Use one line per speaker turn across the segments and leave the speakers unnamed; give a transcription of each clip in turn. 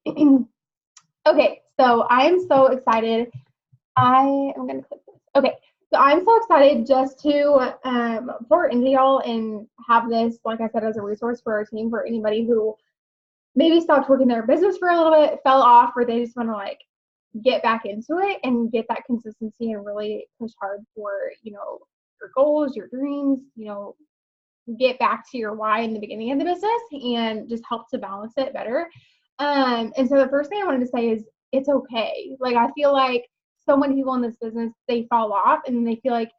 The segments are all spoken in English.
Okay, so I am so excited. I am gonna click this. Okay, so I'm so excited just to pour into y'all and have this, like I said, as a resource for our team for anybody who maybe stopped working their business for a little bit, fell off, or they just want to like get back into it and get that consistency and really push hard for your goals, your dreams. Get back to your why in the beginning of the business and just help to balance it better. And so the first thing I wanted to say is it's okay. Like I feel like so many people in this business, they fall off and they feel like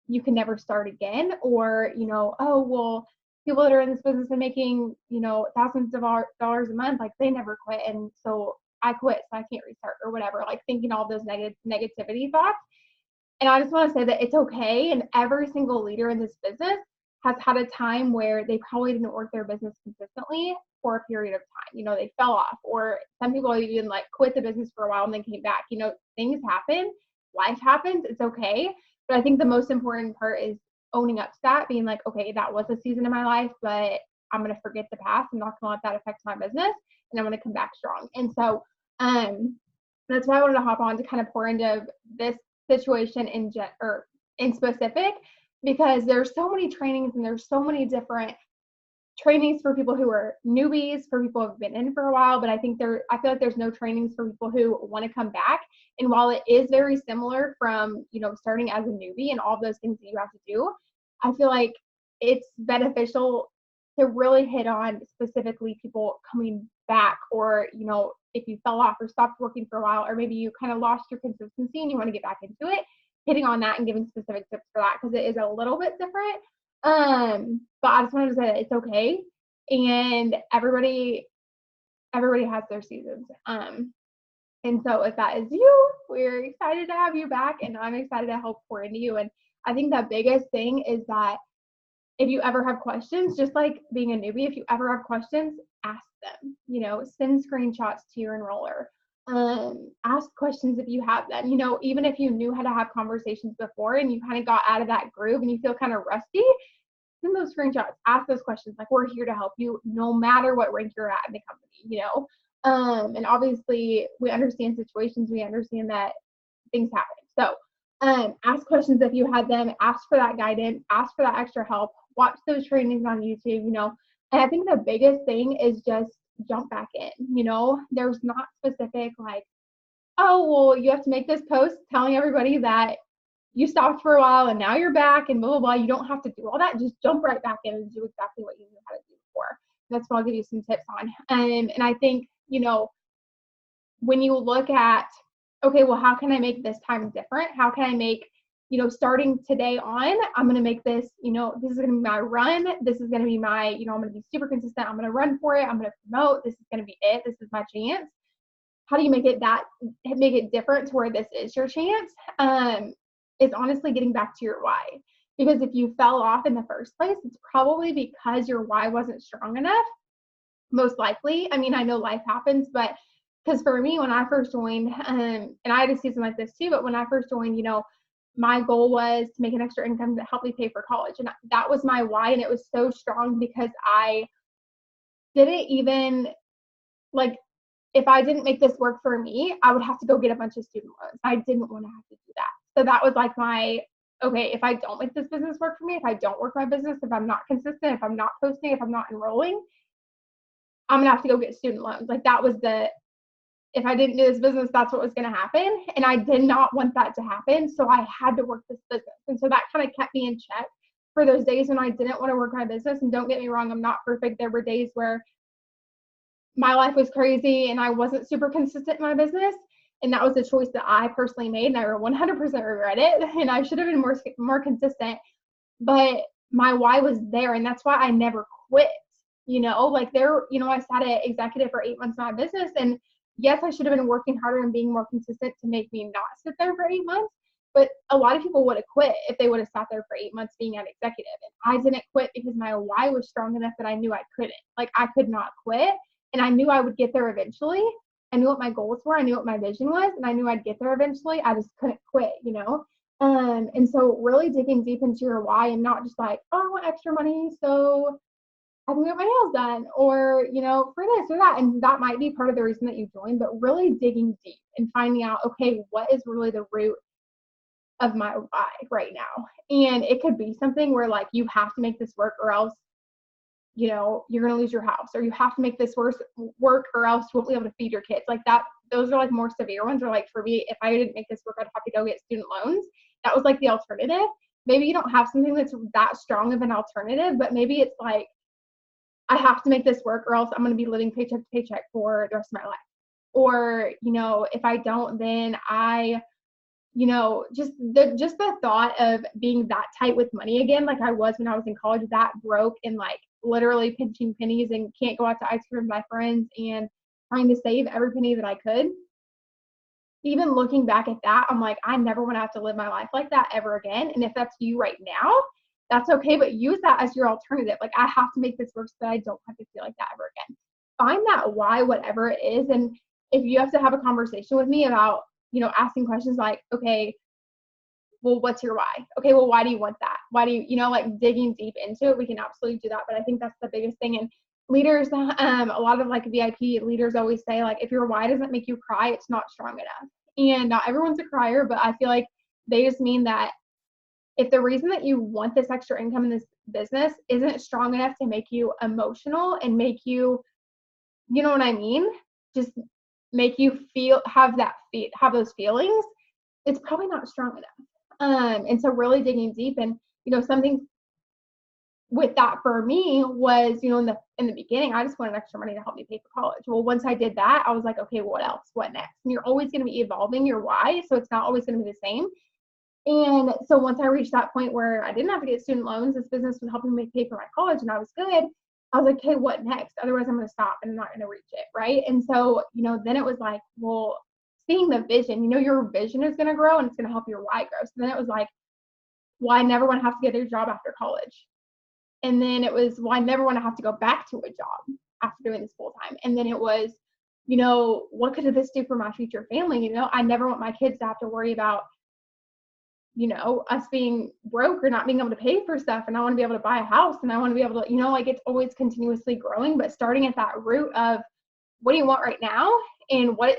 you can never start again, or, oh, well, people that are in this business and making, thousands of dollars a month, like they never quit. And so I quit, so I can't restart or whatever, like thinking all those negativity thoughts. And I just want to say that it's okay. And every single leader in this business has had a time where they probably didn't work their business consistently for a period of time. They fell off, or some people even like quit the business for a while and then came back. Things happen, life happens, it's okay. But I think the most important part is owning up to that, being like, okay, that was a season of my life, but I'm going to forget the past. I'm not going to let that affect my business, and I'm going to come back strong. And so, that's why I wanted to hop on to kind of pour into this situation in specific, because there's so many trainings and there's so many different trainings for people who are newbies, for people who have been in for a while, but I feel like there's no trainings for people who want to come back. And while it is very similar from, starting as a newbie and all those things that you have to do, I feel like it's beneficial to really hit on specifically people coming back, or, if you fell off or stopped working for a while, or maybe you kind of lost your consistency and you want to get back into it, hitting on that and giving specific tips for that, because it is a little bit different. But I just wanted to say that it's okay, and everybody has their seasons. And so if that is you, we're excited to have you back, and I'm excited to help pour into you. And I think the biggest thing is that if you ever have questions, just like being a newbie, if you ever have questions, ask them. Send screenshots to your enroller. Ask questions if you have them. Even if you knew how to have conversations before and you kind of got out of that groove and you feel kind of rusty, send those screenshots, ask those questions. Like, we're here to help you no matter what rank you're at in the company. And obviously we understand situations, we understand that things happen. So ask questions if you had them, ask for that guidance, ask for that extra help, watch those trainings on YouTube. And I think the biggest thing is just jump back in. There's not specific like, oh, well, you have to make this post telling everybody that you stopped for a while and now you're back and blah, blah, blah. You don't have to do all that. Just jump right back in and do exactly what you knew how to do before. That's what I'll give you some tips on. And I think, when you look at, okay, well, how can I make this time different? How can I make, starting today on, I'm going to make this, this is going to be my run. This is going to be my, I'm going to be super consistent. I'm going to run for it. I'm going to promote. This is going to be it. This is my chance. How do you make it different to where this is your chance? Is honestly getting back to your why. Because if you fell off in the first place, it's probably because your why wasn't strong enough, most likely. I mean, I know life happens, but because for me, when I first joined, and I had a season like this too, but when I first joined, my goal was to make an extra income to help me pay for college. And that was my why. And it was so strong because I didn't even, like, if I didn't make this work for me, I would have to go get a bunch of student loans. I didn't want to have to do that. So that was like okay, if I don't make this business work for me, if I don't work my business, if I'm not consistent, if I'm not posting, if I'm not enrolling, I'm going to have to go get student loans. Like that was if I didn't do this business, that's what was going to happen. And I did not want that to happen. So I had to work this business. And so that kind of kept me in check for those days when I didn't want to work my business. And don't get me wrong, I'm not perfect. There were days where my life was crazy and I wasn't super consistent in my business. And that was a choice that I personally made, and I 100% regret it. And I should have been more consistent, but my why was there. And that's why I never quit. I sat at executive for 8 months in my business, and yes, I should have been working harder and being more consistent to make me not sit there for 8 months. But a lot of people would have quit if they would have sat there for 8 months being an executive. And I didn't quit because my why was strong enough that I knew I couldn't. Like I could not quit, and I knew I would get there eventually. I knew what my goals were. I knew what my vision was, and I knew I'd get there eventually. I just couldn't quit. And so really digging deep into your why, and not just like, oh, I want extra money, so I can get my nails done, or, for this or that. And that might be part of the reason that you joined, but really digging deep and finding out, okay, what is really the root of my why right now? And it could be something where like you have to make this work or else, you're going to lose your house, or you have to make this work or else you won't be able to feed your kids. Like that, those are like more severe ones. Or like for me, if I didn't make this work, I'd have to go get student loans. That was like the alternative. Maybe you don't have something that's that strong of an alternative, but maybe it's like, I have to make this work or else I'm going to be living paycheck to paycheck for the rest of my life. Or, if I don't, then just the thought of being that tight with money again, like I was when I was in college, that broke and like literally pinching pennies and can't go out to ice cream with my friends and trying to save every penny that I could. Even looking back at that, I'm like, I never want to have to live my life like that ever again. And if that's you right now, that's okay, but use that as your alternative. Like, I have to make this work so that I don't have to feel like that ever again. Find that why, whatever it is. And if you have to have a conversation with me about, asking questions like, okay, well, what's your why? Okay, well, why do you want that? Why do you, like digging deep into it, we can absolutely do that. But I think that's the biggest thing. And leaders, a lot of like VIP leaders always say, like, if your why doesn't make you cry, it's not strong enough. And not everyone's a crier, but I feel like they just mean that if the reason that you want this extra income in this business isn't strong enough to make you emotional and make you, you know what I mean? Just make you have those feelings, it's probably not strong enough. And so really digging deep and, something with that for me was, in the beginning, I just wanted extra money to help me pay for college. Well, once I did that, I was like, okay, what else? What next? And you're always going to be evolving your why. So it's not always going to be the same. And so once I reached that point where I didn't have to get student loans, this business was helping me pay for my college and I was good. I was like, okay, what next? Otherwise I'm going to stop and I'm not going to reach it. Right. And so, then it was like, well, seeing the vision, your vision is going to grow and it's going to help your why grow. So then it was like, well, I never want to have to get a job after college. And then it was, well, I never want to have to go back to a job after doing this full time. And then it was, what could this do for my future family? I never want my kids to have to worry about, us being broke or not being able to pay for stuff. And I want to be able to buy a house and I want to be able to, like it's always continuously growing, but starting at that root of what do you want right now? And what,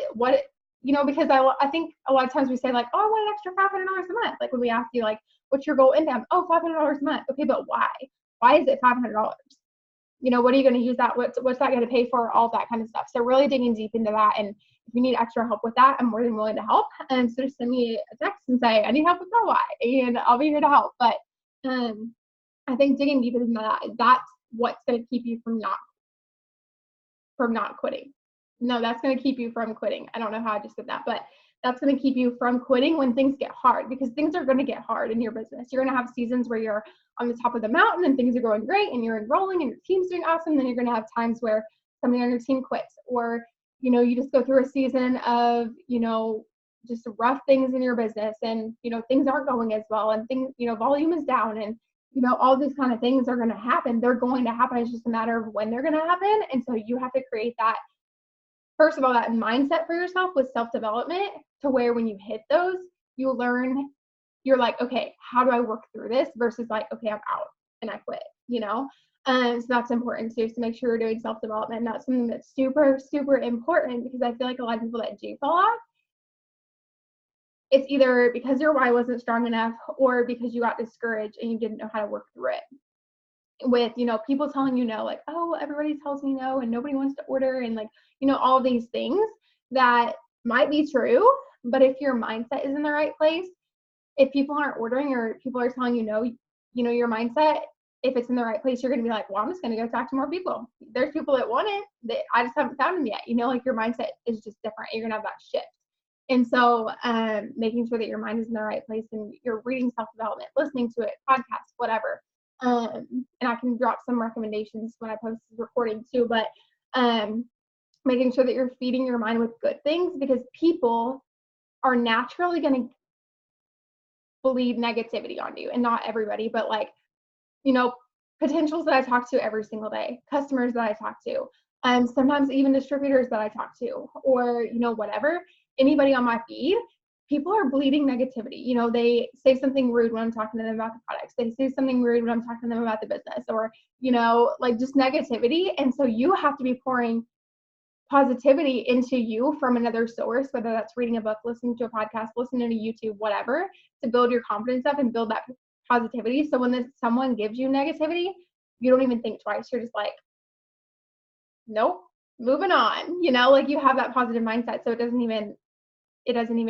because I think a lot of times we say like, oh, I want an extra $500 a month. Like when we ask you like, what's your goal income? Oh, $500 a month. Okay, but why? Why is it $500? What are you going to use that? What's that going to pay for? All that kind of stuff. So really digging deep into that. And if you need extra help with that, I'm more than willing to help. And so just send me a text and say, I need help with my why, and I'll be here to help. But I think digging deep into that, that's what's going to keep you from not quitting. No, that's going to keep you from quitting. I don't know how I just said that, but that's going to keep you from quitting when things get hard, because things are going to get hard in your business. You're going to have seasons where you're on the top of the mountain and things are going great and you're enrolling and your team's doing awesome. Then you're going to have times where somebody on your team quits, or, you just go through a season of, just rough things in your business and, things aren't going as well and things, volume is down and, all these kind of things are going to happen. They're going to happen. It's just a matter of when they're going to happen. And so you have to create that, first of all, that mindset for yourself with self-development to where when you hit those, you learn, you're like, okay, how do I work through this versus like, okay, I'm out and I quit, So that's important too, to make sure you're doing self-development. And that's something that's super, super important, because I feel like a lot of people that do fall off, it's either because your why wasn't strong enough or because you got discouraged and you didn't know how to work through it. With, people telling you no, like, oh, everybody tells me no and nobody wants to order, and like, all these things that might be true, but if your mindset is in the right place, if people aren't ordering or people are telling you no, your mindset, if it's in the right place, you're going to be like, well, I'm just going to go talk to more people. There's people that want it. I just haven't found them yet. Like your mindset is just different. You're going to have that shift. And so making sure that your mind is in the right place and you're reading self-development, listening to it, podcasts, whatever. And I can drop some recommendations when I post this recording too, but making sure that you're feeding your mind with good things, because people are naturally going to believe negativity on you, and not everybody, but like, potentials that I talk to every single day, customers that I talk to, sometimes even distributors that I talk to, or, whatever, anybody on my feed, people are bleeding negativity. You know, they say something rude when I'm talking to them about the products. They say something rude when I'm talking to them about the business, or, you know, like just negativity. And so you have to be pouring positivity into you from another source, whether that's reading a book, listening to a podcast, listening to YouTube, whatever, to build your confidence up and build that positivity. So when someone gives you negativity, you don't even think twice. You're just like, nope, moving on. You know, like you have that positive mindset, so it doesn't even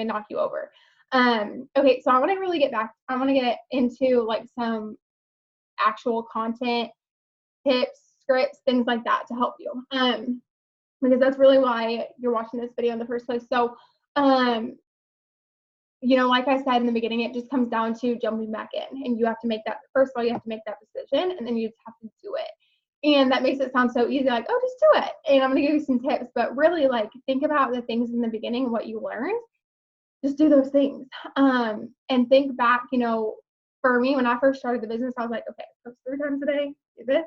knock you over. Okay, so I want to really I want to get into like some actual content, tips, scripts, things like that to help you. Because that's really why you're watching this video in the first place. So, you know, like I said in the beginning, it just comes down to jumping back in, and you have to make that, first of all, you have to make that decision, and then you just have to do it. And that makes it sound so easy, like, oh, just do it. And I'm going to give you some tips, but really, like, think about the things in the beginning, what you learned. Just do those things. And think back, you know, for me, when I first started the business, I was like, okay, post 3 times a day, do this.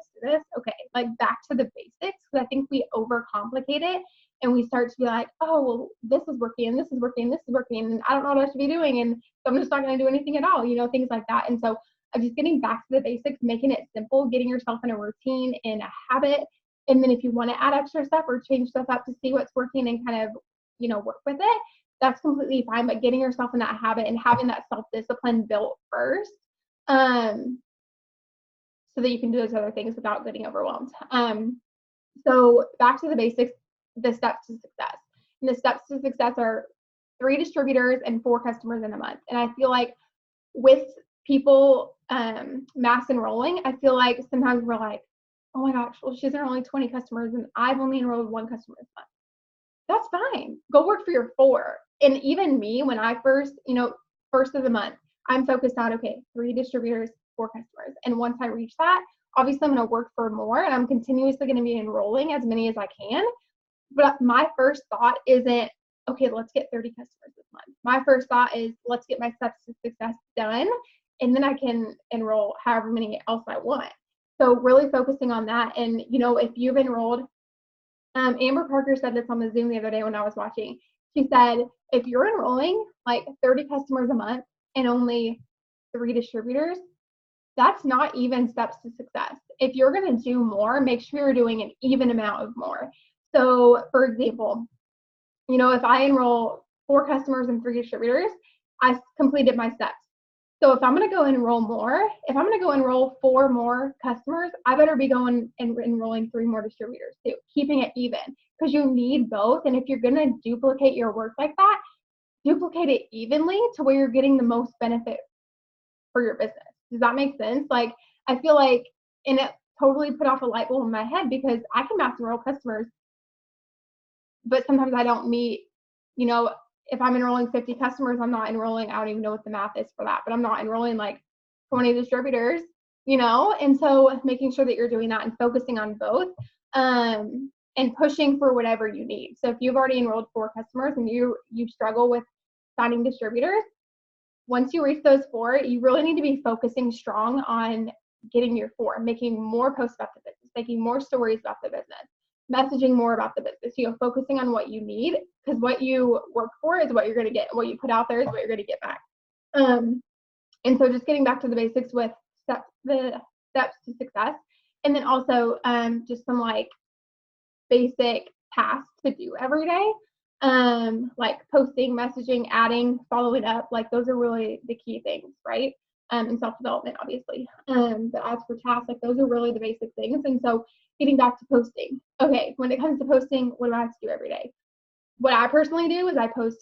Okay, like back to the basics, because I think we overcomplicate it, and we start to be like, oh, well, this is working, this is working, this is working, and I don't know what I should be doing, and so I'm just not going to do anything at all, you know, things like that. And so just getting back to the basics, making it simple, getting yourself in a routine, in a habit, and then if you want to add extra stuff or change stuff up to see what's working and kind of, you know, work with it, that's completely fine. But getting yourself in that habit and having that self-discipline built first, so that you can do those other things without getting overwhelmed. So back to the basics, the steps to success. And the steps to success are 3 distributors and 4 customers in a month. And I feel like with people mass enrolling, I feel like sometimes we're like, oh my gosh, well, she's enrolling 20 customers and I've only enrolled 1 customer this month. That's fine. Go work for your 4. And even me, when I first, you know, first of the month, I'm focused on, okay, 3 distributors, 4 customers. And once I reach that, obviously I'm going to work for more, and I'm continuously going to be enrolling as many as I can. But my first thought isn't, okay, let's get 30 customers this month. My first thought is, let's get my steps to success done, and then I can enroll however many else I want. So really focusing on that. And, you know, if you've enrolled, Amber Parker said this on the Zoom the other day when I was watching. She said, if you're enrolling like 30 customers a month and only 3 distributors, that's not even steps to success. If you're going to do more, make sure you're doing an even amount of more. So for example, you know, if I enroll 4 customers and 3 distributors, I completed my steps. So if I'm going to go enroll more, if I'm going to go enroll 4 more customers, I better be going and enrolling 3 more distributors too, keeping it even, because you need both. And if you're going to duplicate your work like that, duplicate it evenly to where you're getting the most benefit for your business. Does that make sense? Like, I feel like, and it totally put off a light bulb in my head, because I can mass enroll customers, but sometimes I don't meet, you know, if I'm enrolling 50 customers, I'm not enrolling, I don't even know what the math is for that, but I'm not enrolling like 20 distributors, you know? And so making sure that you're doing that and focusing on both, and pushing for whatever you need. So if you've already enrolled 4 customers and you struggle with finding distributors, once you reach those 4, you really need to be focusing strong on getting your 4, making more posts about the business, making more stories about the business, messaging more about the business, you know, focusing on what you need, because what you work for is what you're going to get. What you put out there is what you're going to get back. And so just getting back to the basics with the steps to success, and then also just some like basic tasks to do every day, like posting, messaging, adding, following up. Like those are really the key things, right? And self-development, obviously. But as for tasks, like those are really the basic things. And so getting back to posting. Okay, when it comes to posting, what do I have to do every day? What I personally do is I post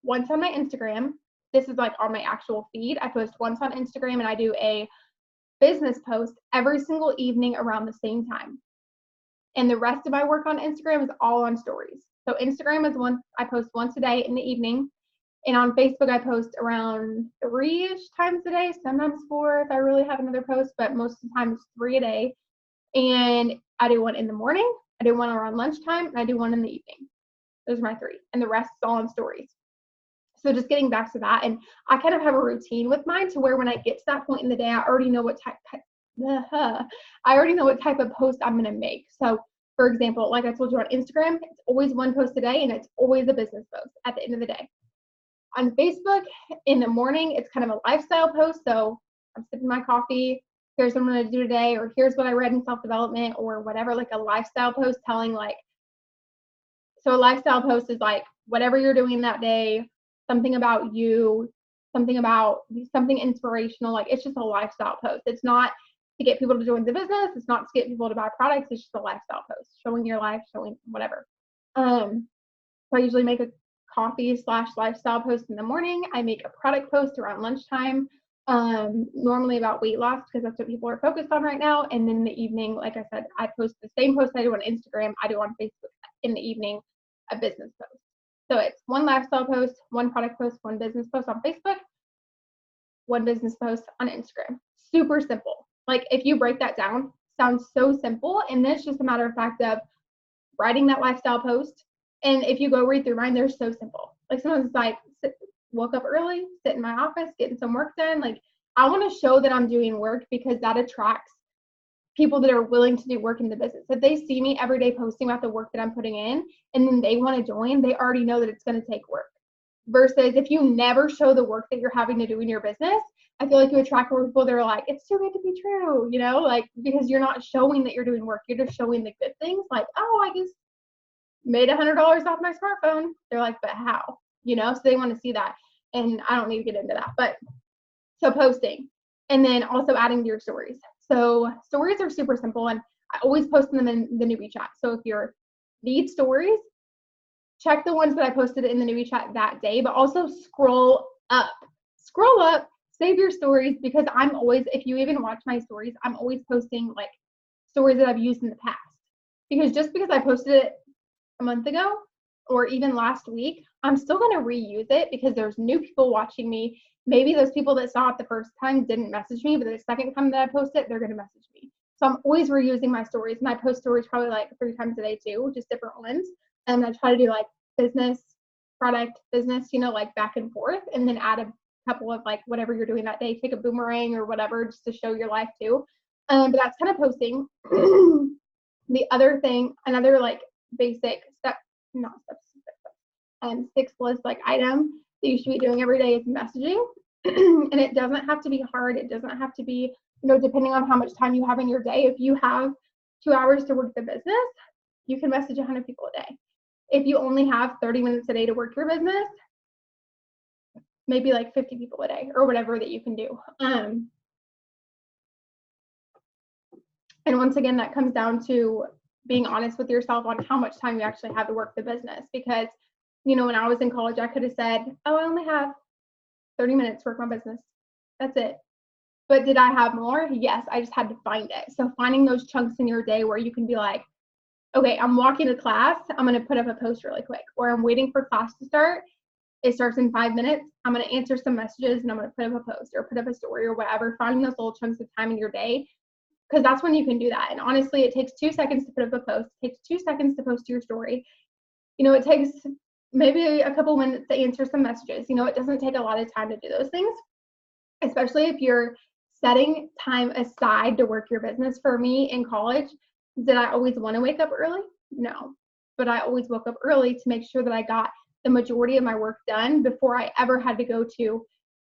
once on my Instagram. This is like on my actual feed. I post once on Instagram, and I do a business post every single evening around the same time. And the rest of my work on Instagram is all on stories. So Instagram is I post once a day in the evening. And on Facebook, I post around 3-ish times a day, sometimes 4 if I really have another post, but most of the time it's 3 a day. And I do one in the morning, I do one around lunchtime, and I do one in the evening. Those are my 3. And the rest is all on stories. So just getting back to that. And I kind of have a routine with mine to where when I get to that point in the day, I already know what type of post I'm going to make. So for example, like I told you on Instagram, it's always 1 post a day, and it's always a business post at the end of the day. On Facebook in the morning, it's kind of a lifestyle post. So I'm sipping my coffee. Here's what I'm going to do today, or here's what I read in self-development, or whatever, like a lifestyle post telling like, so a lifestyle post is like whatever you're doing that day, something about you, something inspirational. Like it's just a lifestyle post. It's not to get people to join the business. It's not to get people to buy products. It's just a lifestyle post showing your life, showing whatever. So I usually make a coffee/lifestyle post in the morning. I make a product post around lunchtime, normally about weight loss because that's what people are focused on right now. And then in the evening, like I said, I post the same post I do on Instagram, I do on Facebook in the evening, a business post. So it's one lifestyle post, one product post, one business post on Facebook, one business post on Instagram. Super simple. Like if you break that down, sounds so simple. And then it's just a matter of fact of writing that lifestyle post. And if you go read through mine, they're so simple. Like sometimes it's like, woke up early, sit in my office, getting some work done. Like I want to show that I'm doing work because that attracts people that are willing to do work in the business. If they see me every day posting about the work that I'm putting in and then they want to join, they already know that it's going to take work. Versus if you never show the work that you're having to do in your business, I feel like you attract more people that are like, it's too good to be true, you know, like because you're not showing that you're doing work. You're just showing the good things like, oh, I just made $100 off my smartphone. They're like, but how? You know, so they want to see that. And I don't need to get into that. But so posting and then also adding to your stories. So stories are super simple and I always post them in the newbie chat. So if you need stories, check the ones that I posted in the newbie chat that day, but also scroll up, save your stories because I'm always, if you even watch my stories, I'm always posting like stories that I've used in the past. Because just because I posted it a month ago or even last week, I'm still going to reuse it because there's new people watching me. Maybe those people that saw it the first time didn't message me, but the second time that I post it, they're going to message me. So I'm always reusing my stories, and I post stories probably like 3 times a day too, just different ones. And I try to do like business, product, business, you know, like back and forth, and then add a couple of like whatever you're doing that day, take a boomerang or whatever just to show your life too. But that's kind of posting. The other thing, another like basic step, not steps, 6 list like item that you should be doing every day is messaging. And it doesn't have to be hard. It doesn't have to be, you know, depending on how much time you have in your day. If you have 2 hours to work the business, you can message 100 people a day. If you only have 30 minutes a day to work your business, maybe like 50 people a day or whatever that you can do. And once again, that comes down to being honest with yourself on how much time you actually have to work the business. Because, you know, when I was in college, I could have said, oh, I only have 30 minutes to work my business. That's it. But did I have more? Yes, I just had to find it. So finding those chunks in your day where you can be like, okay, I'm walking to class, I'm going to put up a post really quick. Or I'm waiting for class to start. It starts in 5 minutes. I'm going to answer some messages and I'm going to put up a post or put up a story or whatever. Finding those little chunks of time in your day, because that's when you can do that. And honestly, it takes 2 seconds to put up a post. It takes 2 seconds to post your story. You know, it takes maybe a couple minutes to answer some messages. You know, it doesn't take a lot of time to do those things, especially if you're setting time aside to work your business. For me in college, did I always want to wake up early? No, but I always woke up early to make sure that I got the majority of my work done before I ever had to go to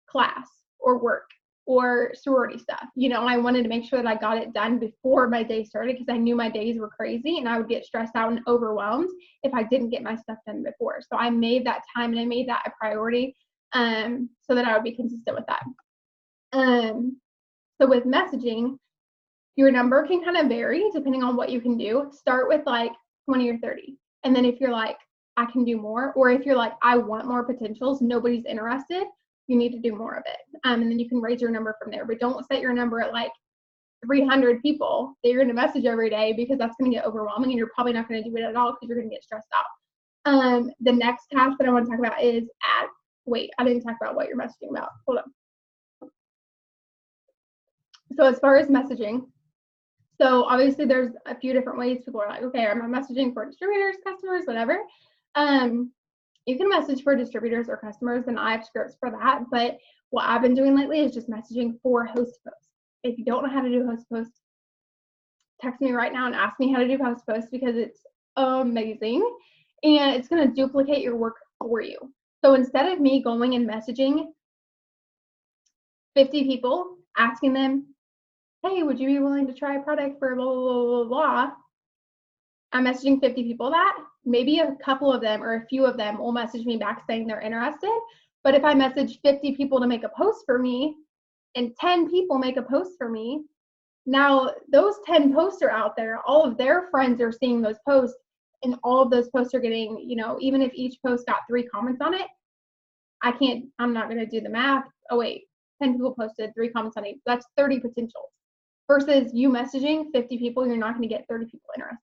class or work or sorority stuff. You know, I wanted to make sure that I got it done before my day started because I knew my days were crazy and I would get stressed out and overwhelmed if I didn't get my stuff done before. So I made that time and I made that a priority so that I would be consistent with that. So with messaging, your number can kind of vary depending on what you can do. Start with like 20 or 30. And then if you're like, I can do more, or if you're like, I want more potentials, nobody's interested, you need to do more of it. And then you can raise your number from there. But don't set your number at like 300 people that you're going to message every day because that's going to get overwhelming and you're probably not going to do it at all because you're going to get stressed out. The next task that I want to talk about is I didn't talk about what you're messaging about. Hold on. So as far as messaging, so obviously there's a few different ways. People are like, okay, am I messaging for distributors, customers, whatever? You can message for distributors or customers, and I have scripts for that. But what I've been doing lately is just messaging for host posts. If you don't know how to do host posts, text me right now and ask me how to do host posts because it's amazing. And it's going to duplicate your work for you. So instead of me going and messaging 50 people, asking them, hey, would you be willing to try a product for blah, blah, blah, blah, blah, I'm messaging 50 people that. Maybe a couple of them or a few of them will message me back saying they're interested. But if I message 50 people to make a post for me and 10 people make a post for me, now those 10 posts are out there. All of their friends are seeing those posts, and all of those posts are getting, even if each post got 3 comments on it, I'm not going to do the math. Oh, wait, 10 people posted, 3 comments on it. That's 30 potentials. Versus you messaging 50 people, you're not going to get 30 people interested.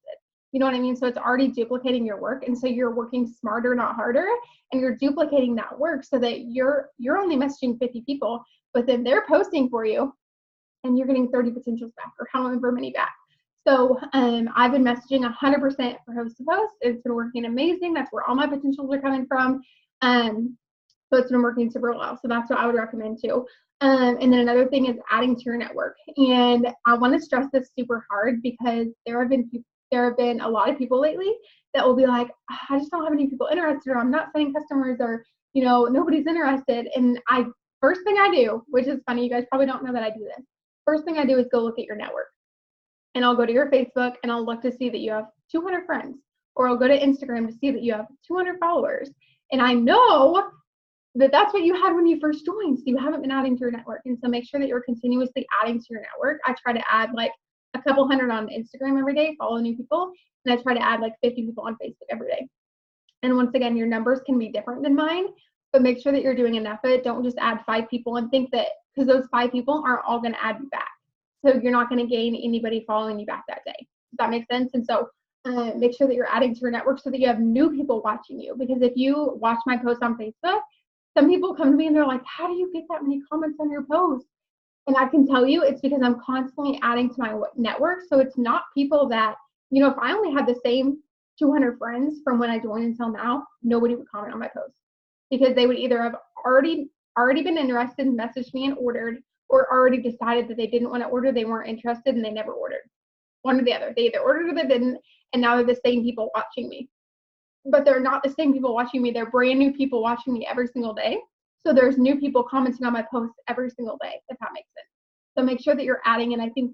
You know what I mean? So it's already duplicating your work. And so you're working smarter, not harder. And you're duplicating that work so that you're only messaging 50 people, but then they're posting for you and you're getting 30 potentials back or however many back. So I've been messaging 100% for host to post. It's been working amazing. That's where all my potentials are coming from. So it's been working super well. So that's what I would recommend too. And then another thing is adding to your network. And I want to stress this super hard because there have been a lot of people lately that will be like, I just don't have any people interested, or I'm not sending customers, or nobody's interested. And first thing I do, which is funny, you guys probably don't know that I do this. First thing I do is go look at your network. And I'll go to your Facebook and I'll look to see that you have 200 friends, or I'll go to Instagram to see that you have 200 followers. And I know that that's what you had when you first joined. So you haven't been adding to your network. And so make sure that you're continuously adding to your network. I try to add like a couple hundred on Instagram every day, follow new people. And I try to add like 50 people on Facebook every day. And once again, your numbers can be different than mine, but make sure that you're doing enough of it. Don't just add 5 people and think that because those 5 people aren't all going to add you back. So you're not going to gain anybody following you back that day. Does that make sense? And so make sure that you're adding to your network so that you have new people watching you. Because if you watch my posts on Facebook, some people come to me and they're like, how do you get that many comments on your post? And I can tell you it's because I'm constantly adding to my network. So it's not people that, if I only had the same 200 friends from when I joined until now, nobody would comment on my post because they would either have already been interested, messaged me and ordered, or already decided that they didn't want to order, they weren't interested, and they never ordered. One or the other. They either ordered or they didn't, and now they're the same people watching me. But they're not the same people watching me. They're brand new people watching me every single day. So there's new people commenting on my posts every single day, if that makes sense. So make sure that you're adding, and I think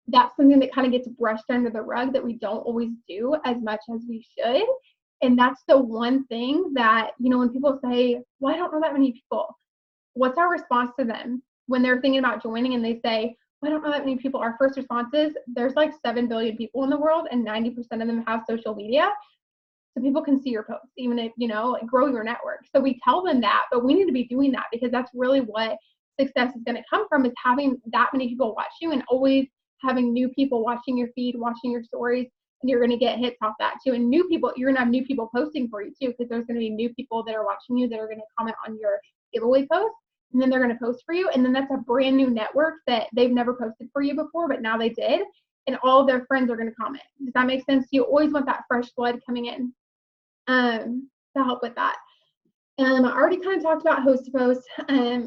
that's something that kind of gets brushed under the rug that we don't always do as much as we should. And that's the one thing that, when people say, well, I don't know that many people, what's our response to them when they're thinking about joining and they say, well, I don't know that many people? Our first response is, there's like 7 billion people in the world and 90% of them have social media. So people can see your posts, even if, grow your network. So we tell them that, but we need to be doing that because that's really what success is going to come from, is having that many people watch you and always having new people watching your feed, watching your stories, and you're going to get hits off that too. And new people, you're going to have new people posting for you too, because there's going to be new people that are watching you that are going to comment on your giveaway post, and then they're going to post for you. And then that's a brand new network that they've never posted for you before, but now they did. And all of their friends are going to comment. Does that make sense? You always want that fresh blood coming in to help with that. I already kind of talked about host to post.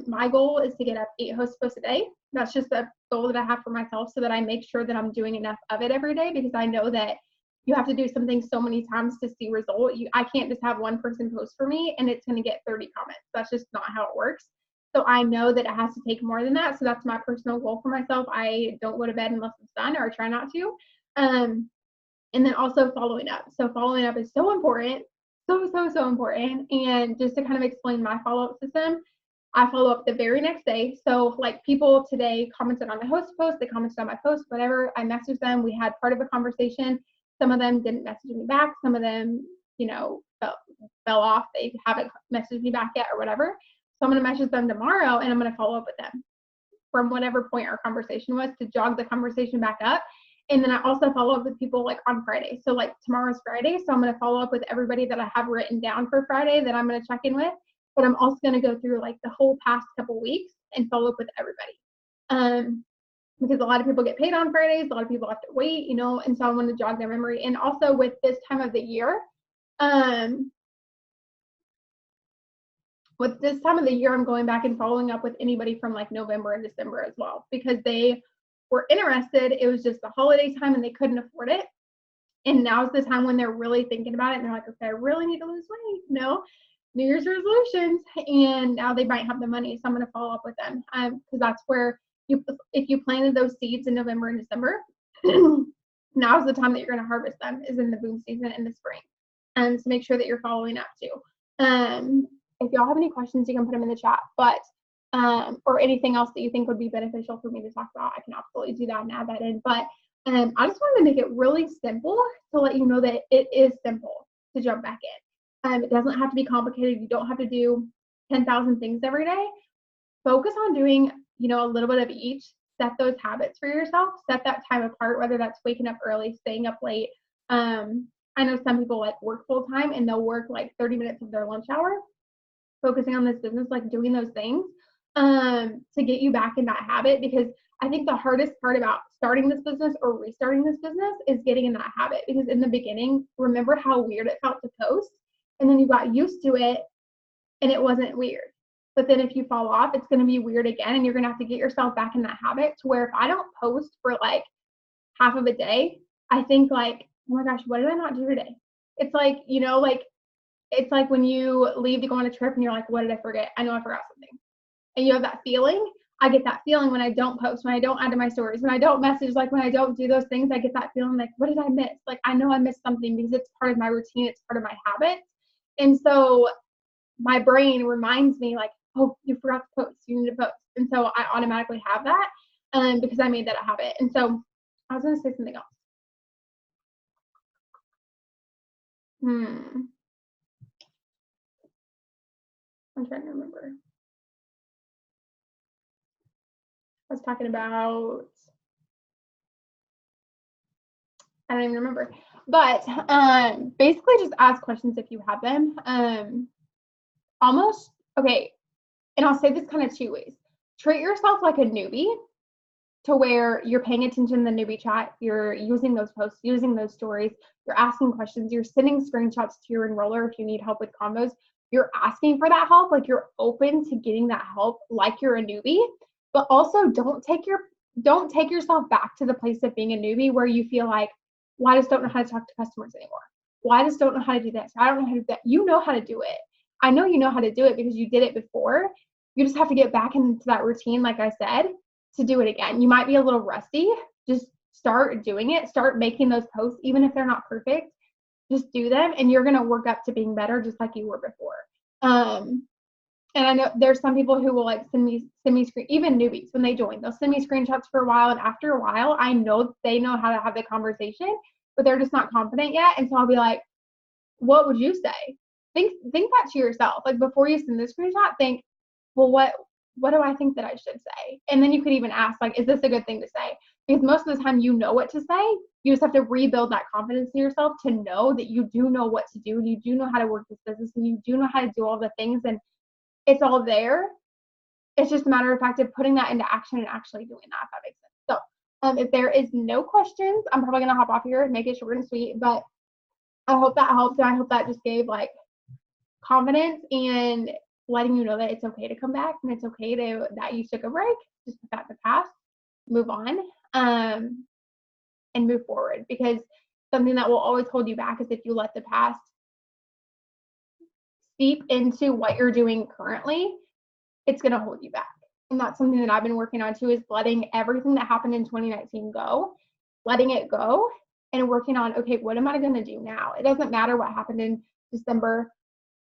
My goal is to get up 8 host to posts a day. That's just a goal that I have for myself so that I make sure that I'm doing enough of it every day, because I know that you have to do something so many times to see result. I can't just have one person post for me and it's going to get 30 comments. That's just not how it works. So I know that it has to take more than that. So that's my personal goal for myself. I don't go to bed unless it's done, or I try not to. And then also following up. So following up is so important. So important. And just to kind of explain my follow-up system, I follow up the very next day. So like people today commented on my host post, they commented on my post, whatever, I messaged them. We had part of a conversation. Some of them didn't message me back. Some of them, fell off. They haven't messaged me back yet or whatever. So I'm going to message them tomorrow and I'm going to follow up with them from whatever point our conversation was to jog the conversation back up. And then I also follow up with people like on Friday. So like tomorrow's Friday. So I'm going to follow up with everybody that I have written down for Friday that I'm going to check in with. But I'm also going to go through like the whole past couple weeks and follow up with everybody. Because a lot of people get paid on Fridays. A lot of people have to wait, and so I want to jog their memory. And also with this time of the year, I'm going back and following up with anybody from like November and December as well, because they were interested. It was just the holiday time and they couldn't afford it. And now's the time when they're really thinking about it and they're like, okay, I really need to lose weight, New Year's resolutions, and now they might have the money, so I'm going to follow up with them, because that's where if you planted those seeds in November and December, now's the time that you're going to harvest them, is in the boom season in the spring. And so make sure that you're following up too. If y'all have any questions, you can put them in the chat, but or anything else that you think would be beneficial for me to talk about, I can absolutely do that and add that in. But I just wanted to make it really simple to let you know that it is simple to jump back in. It doesn't have to be complicated. You don't have to do 10,000 things every day. Focus on doing, a little bit of each. Set those habits for yourself. Set that time apart, whether that's waking up early, staying up late. I know some people like work full time and they'll work like 30 minutes of their lunch hour, focusing on this business, like doing those things to get you back in that habit. Because I think the hardest part about starting this business or restarting this business is getting in that habit. Because in the beginning, remember how weird it felt to post, and then you got used to it and it wasn't weird. But then if you fall off, it's going to be weird again, and you're going to have to get yourself back in that habit to where if I don't post for like half of a day, I think like, oh my gosh, what did I not do today? It's like, it's like when you leave to go on a trip and you're like, what did I forget? I know I forgot something. And you have that feeling. I get that feeling when I don't post, when I don't add to my stories, when I don't message, like when I don't do those things, I get that feeling like, what did I miss? Like, I know I missed something because it's part of my routine. It's part of my habits. And so my brain reminds me like, oh, you forgot to post, you need to post. And so I automatically have that because I made that a habit. And so I was going to say something else. I'm trying to remember. I was talking about, I don't even remember. But basically just ask questions if you have them. Okay, and I'll say this kind of two ways. Treat yourself like a newbie, to where you're paying attention in the newbie chat, you're using those posts, using those stories, you're asking questions, you're sending screenshots to your enroller if you need help with combos, you're asking for that help, like you're open to getting that help like you're a newbie. But also don't take yourself back to the place of being a newbie where you feel like, well, I just don't know how to talk to customers anymore. Well, I just don't know how to do this. I don't know how to do that. You know how to do it. I know you know how to do it because you did it before. You just have to get back into that routine, like I said, to do it again. You might be a little rusty. Just start doing it. Start making those posts, even if they're not perfect. Just do them, and you're gonna work up to being better, just like you were before. And I know there's some people who will like send me even newbies when they join. They'll send me screenshots for a while, and after a while, I know they know how to have the conversation, but they're just not confident yet. And so I'll be like, "What would you say?" Think that to yourself. Like before you send the screenshot, think, well, what do I think that I should say? And then you could even ask, like, is this a good thing to say? Because most of the time you know what to say. You just have to rebuild that confidence in yourself to know that you do know what to do, and you do know how to work this business, and you do know how to do all the things, and it's all there. It's just a matter of fact of putting that into action and actually doing that, if that makes sense. So if there is no questions, I'm probably going to hop off here and make it short and sweet, but I hope that helps, and I hope that just gave like confidence and letting you know that it's okay to come back, and it's okay that you took a break. Just put that in the past, move on, and move forward. Because something that will always hold you back is if you let the past seep into what you're doing currently, it's going to hold you back. And that's something that I've been working on too, is letting everything that happened in 2019 go, letting it go, and working on, okay, what am I going to do now? It doesn't matter what happened in December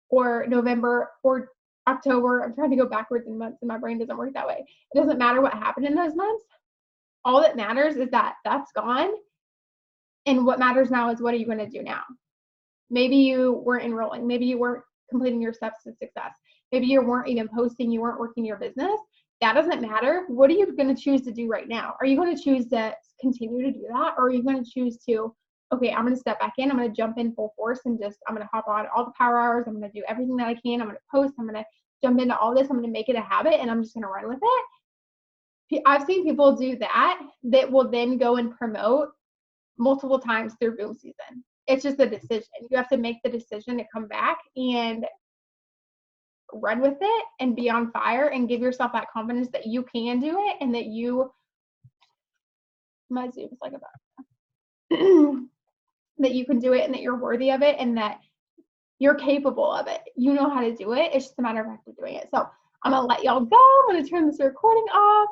or November or October. I'm trying to go backwards in months and my brain doesn't work that way. It doesn't matter what happened in those months. All that matters is that that's gone. And what matters now is, what are you going to do now? Maybe you weren't enrolling. Maybe you weren't completing your steps to success. Maybe you weren't even posting. You weren't working your business. That doesn't matter. What are you going to choose to do right now? Are you going to choose to continue to do that? Or are you going to choose to, okay, I'm going to step back in. I'm going to jump in full force and I'm going to hop on all the power hours. I'm going to do everything that I can. I'm going to post. I'm going to jump into all this. I'm going to make it a habit, and I'm just going to run with it. I've seen people do that will then go and promote multiple times through boom season. It's just a decision. You have to make the decision to come back and run with it and be on fire and give yourself that confidence that you can do it, and that my Zoom is like about that you can do it, and that you're worthy of it, and that you're capable of it. You know how to do it. It's just a matter of actually doing it. So I'm going to let y'all go. I'm going to turn this recording off.